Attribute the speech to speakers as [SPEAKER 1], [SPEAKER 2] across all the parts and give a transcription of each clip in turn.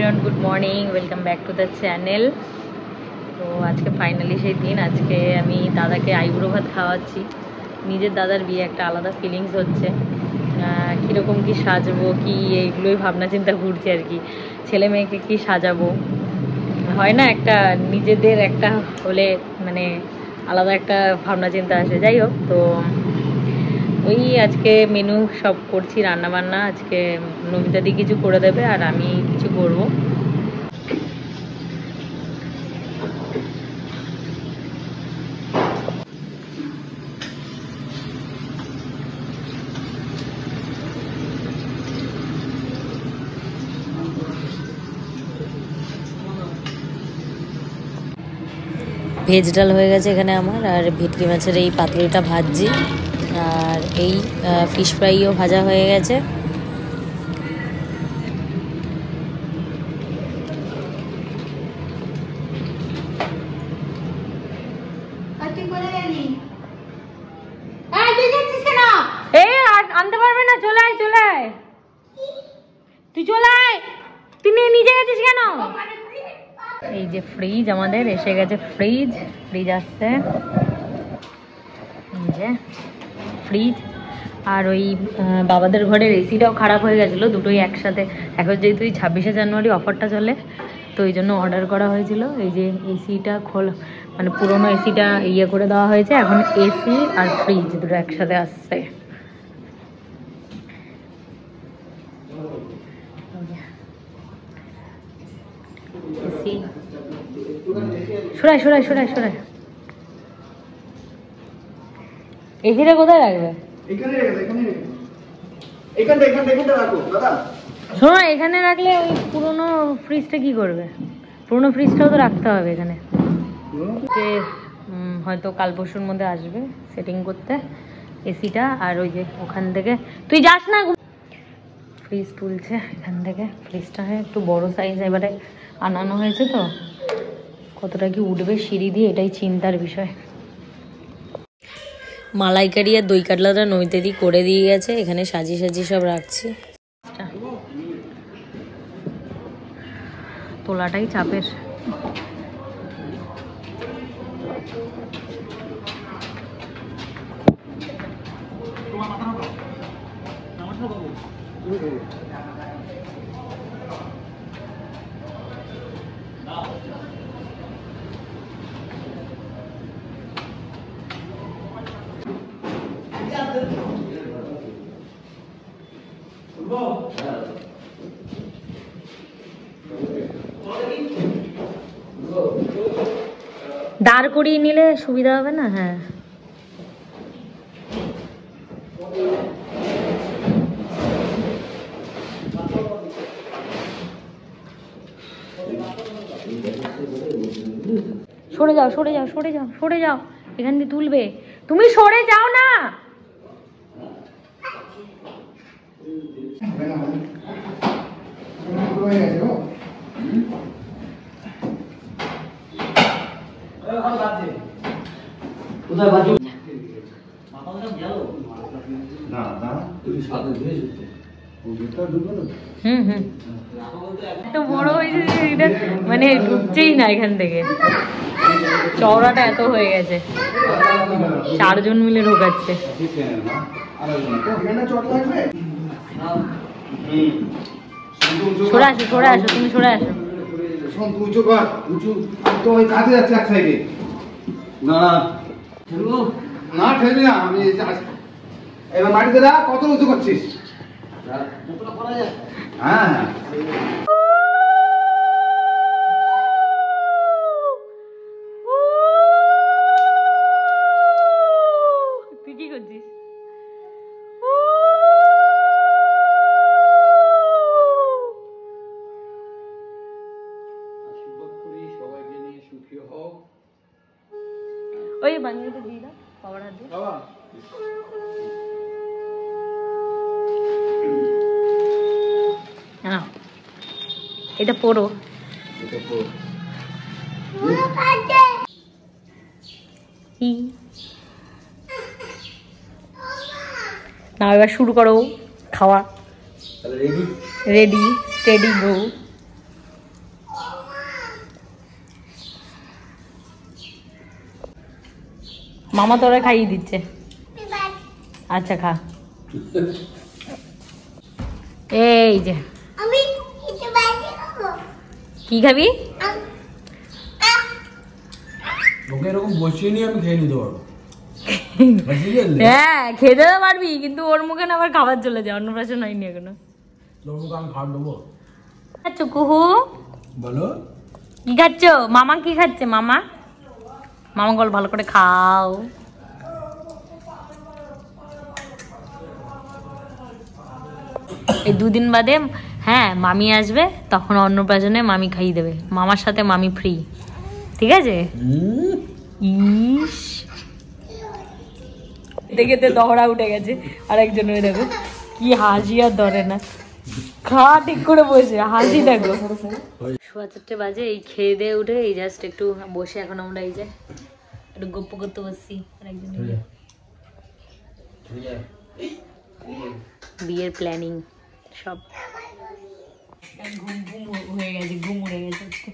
[SPEAKER 1] Afternoon good morning welcome back to the channel. तो आज के फाइनली से दिन आज के दादा के आईब्रो भात खावाচ্ছি। নিজের দাদার বিয়ে একটা আলাদা ফিলিংস হচ্ছে। কীরকম কি সাজবো কি এইগুলোই ভাবনা চিন্তা ঘুরছে আর কি। ছেলে মেয়েকে কি সাজাবো হয় না, একটা নিজেদের একটা হলে মানে আলাদা একটা ভাবনা চিন্তা আসে। যাই হোক, তো ওই আজকে মেনু সব করছি, রান্না বান্না আজকে নমিতা দি কিছু করে দেবে আর আমি কিছু করবো। ভেজ ডাল হয়ে গেছে এখানে আমার, আর ভেটকি মাছের এই পাতুরিটা ভাজছি, আর এই ফিশ ফ্রাইও ভাজা হয়ে গেছে। আনতে পারবে না, চলে আয় চলে আয়, তুই চলে আয়, তুই নিজে গেছিস কেন? এই যে ফ্রিজ আমাদের এসে গেছে, ফ্রিজ আসছে, এই যে ফ্রিজ। আর ওই বাবাদের ঘরের এসিটাও খারাপ হয়ে গেছিলো, দুটোই একসাথে। এখন যেহেতু 26শে জানুয়ারি অফারটা চলে, তো এই জন্য অর্ডার করা হয়েছিল। এই যে এসিটা মানে পুরোনো এসিটা ইয়ে করে দেওয়া হয়েছে, এখন এসি আর ফ্রিজ দুটো একসাথে আসছে। এসি সরাই সরাই সরাই সরাই। এসিটা কোথায় রাখবে? শোনো, এখানে রাখলে ওই পুরোনো ফ্রিজটা কি করবে? পুরোনো ফ্রিজটাও তো রাখতে হবে এখানে। হয়তো কাল পরশুর মধ্যে আসবে সেটিং করতে এসিটা। আর ওই যে ওখান থেকে তুই যাস না, ফ্রিজ তুলছে এখান থেকে। ফ্রিজটা একটু বড় সাইজ এবারে আনানো হয়েছে, তো কতটা কি উঠবে সিঁড়ি দিয়ে এটাই চিন্তার বিষয়। মালাইকারি আর দই কাতলাটা নইতে দিয়ে করে দিয়ে গেছে, এখানে সাজিয়ে সাজিয়ে সব রাখছি। তোলাটাই চাপের। দাঁড় করিয়ে নিলে সুবিধা হবে না। হ্যাঁ, সরে যাও সরে যাও সরে যাও সরে যাও, এখান দিয়ে তুলবে। তুমি সরে যাও না। এত বড় হয়েছে মানে ঢুকছেই না এখান থেকে। চওড়াটা এত হয়ে গেছে, 4 জন মিলে ঢোকাচ্ছে। সরে আসো সরে আসো, তুমি সরে আসো।
[SPEAKER 2] না ঠেলবি না, আমি এবার মাটিতে রাখ। কত উঁচু করছিস? হ্যাঁ
[SPEAKER 1] তুই কি করছিস?
[SPEAKER 2] সবাইকে নিয়ে সুখী হোক।
[SPEAKER 1] ওই বাঙ্গিটা দিয়ে দাও, বাবার হাত দিয়ে। এটা পড়ো, না এবার শুরু করো খাওয়া। Ready steady go. মামা তোরা খাইয়ে দিচ্ছে। আচ্ছা খা। এই যে কি খাবি?
[SPEAKER 3] এরকম বসিয়ে নিয়ে আমি খেয়ে নিতে পারবো।
[SPEAKER 1] হ্যাঁ খেতে তো পারবি, কিন্তু ওর মুখে না আবার খাবার চলে যায়, অন্নপ্রাশন হয়নি এখনো।
[SPEAKER 3] তোর মুখে আমি খাবার দেবো।
[SPEAKER 1] আচ্ছা কুহু
[SPEAKER 3] বলো
[SPEAKER 1] কি খাচ্ছ? মামা কি খাচ্ছে? মামা মামা গল ভালো করে খাও। এই দুদিন বাদে হ্যাঁ মামি আসবে, তখন অন্নপ্রাশনে মামি খাইয়ে দেবে। মামার সাথে মামি ফ্রি, ঠিক আছে? ইস দেখে তো দহড়া উঠে গেছে আরেকজনের, দেখো কি হাসি আর ধরে না, খা ঠিক করে বসে হাসি দেখো। 4:15 বাজে, এই খেয়ে দিয়ে উঠে এই জাস্ট একটু বসে এখন আমরা এই যে একটু গপ্প করতে বসছি আরেকজন। বিয়ের প্ল্যানিং সব ঘুম ঘুম হয়ে গেছে, ঘুম উড়ে গেছে আজকে।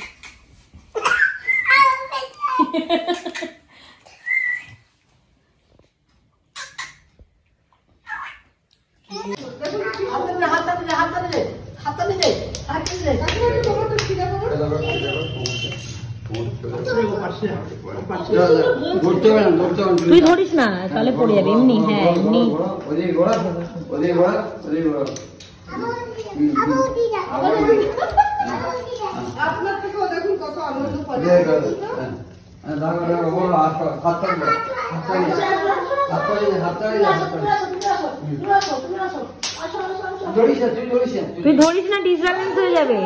[SPEAKER 1] তুই ধরিস না তাহলে পড়ে যাবে এমনি। হ্যাঁ এমনি তুই ধরিস না, ডিসব্যালেন্স হয়ে যাবে।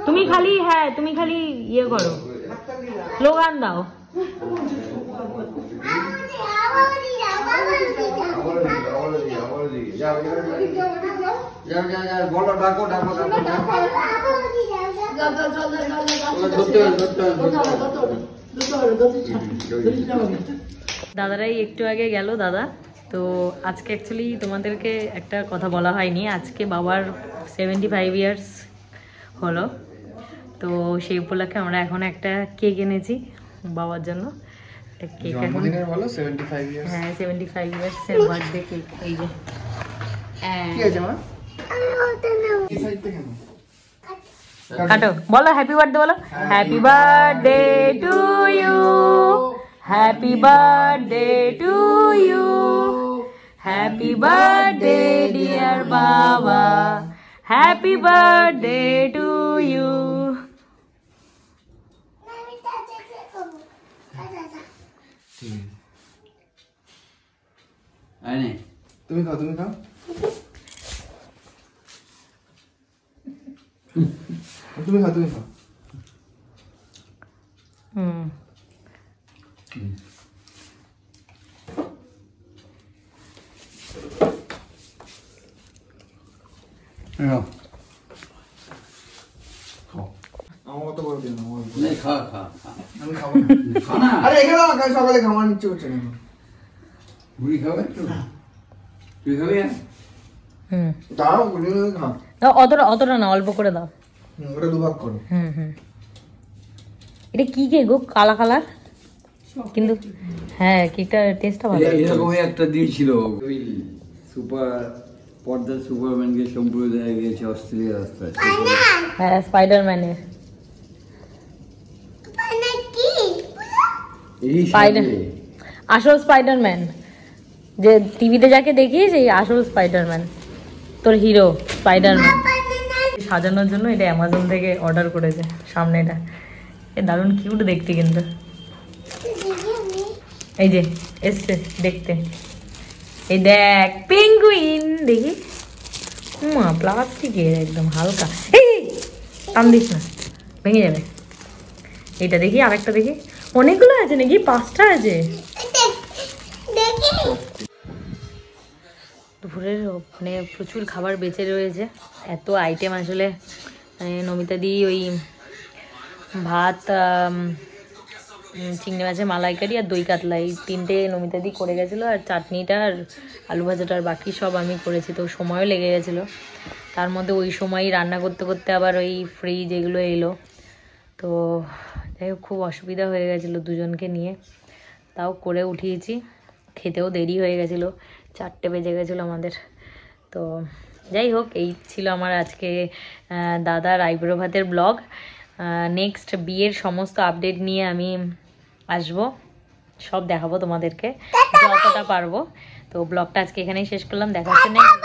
[SPEAKER 1] তুমি খালি হ্যাঁ তুমি খালি ইয়ে করো, স্লোগান দাও। দাদারাই একটু আগে গেল দাদা। তো আজকে অ্যাকচুয়ালি তোমাদেরকে একটা কথা বলা হয়নি, আজকে বাবার 75 ইয়ার্স হলো। তো সেই উপলক্ষে আমরা এখন একটা কেক এনেছি বাবার জন্য। কেক এখন বলো 75 ইয়ার্স, হ্যাঁ 75 ইয়ার্স এর বার্থডে কেক। এই যে কি আছে মা, এই সাইড থেকে কাটো, বলো হ্যাপি বার্থডে, বলো happy birthday to you, happy birthday to you, happy birthday dear বাবা, হ্যাপি বার্থডে টু ইউ।
[SPEAKER 2] তুমি খাও, তুমি খাও, তুমি খাও, তুমি খাও। আমার তো বড় দিন না, খা খা আমি খাবো না। আরে এখানে কাল সকালে খাওয়ার ইচ্ছে করছে না। মুড়ি খাবে একটু, তুই খাবি? দাও গুলি খাও,
[SPEAKER 1] অতটা না, অল্প করে দাও।
[SPEAKER 2] ওটা দুভাগ করো।
[SPEAKER 1] এটা কি কেক গো, কালা কালার কিন্তু হ্যাঁ কেকটা টেস্টটা ভালো।
[SPEAKER 4] এরকমই একটা দিয়েছিল সুপার পর্দার সুপারম্যানকে সম্প্রদায় গিয়েছে অস্ট্রেলিয়া রাস্তায়।
[SPEAKER 1] হ্যাঁ স্পাইডারম্যানের, আসল স্পাইডারম্যান যে টিভিতে যাকে দেখিস, এই আসল স্পাইডারম্যান তোর হিরো স্পাইডারম্যান। সাজানোর জন্য এটা অ্যামাজন থেকে অর্ডার করেছে, সামনে এটা দারুণ কিউট দেখতে কিন্তু। এই যে এসছে দেখতে, এই দেখ পেঙ্গুইন, দেখি মা প্লাস্টিকের একদম হালকা, এই টান দিস না ভেঙে যাবে। এইটা দেখি, আরেকটা দেখি, অনেকগুলো আছে নাকি, 5টা আছে। দুপুরের মানে প্রচুর খাবার বেঁচে রয়েছে, এত আইটেম আসলে। নমিতা দি ওই ভাত, চিংড়ি মাছের মালাইকারি আর দই কাতলা, এই 3টে নমিতা দি করে গেছিলো, আর চাটনিটা আর আলু ভাজাটা আর বাকি সব আমি করেছি। তো সময়ও লেগে গেছিলো, তার মধ্যে ওই সময়ই রান্না করতে করতে আবার ওই ফ্রিজ এগুলো এলো। তো যাই হোক খুব অসুবিধা হয়ে গেছিলো দুজনকে নিয়ে। তাও করে উঠিয়েছি। খেতেও দেরি হয়ে গেছিলো, 4টে বেজে গেছিলো আমাদের। তো যাই হোক, এই ছিল আমার আজকে দাদার আইব্রো ভাতের ব্লগ। নেক্সট বিয়ের সমস্ত আপডেট নিয়ে আমি আসবো, সব দেখাবো তোমাদেরকে যতটা পারবো। তো ব্লগটা আজকে এখানেই শেষ করলাম, দেখা হচ্ছে নেক্সট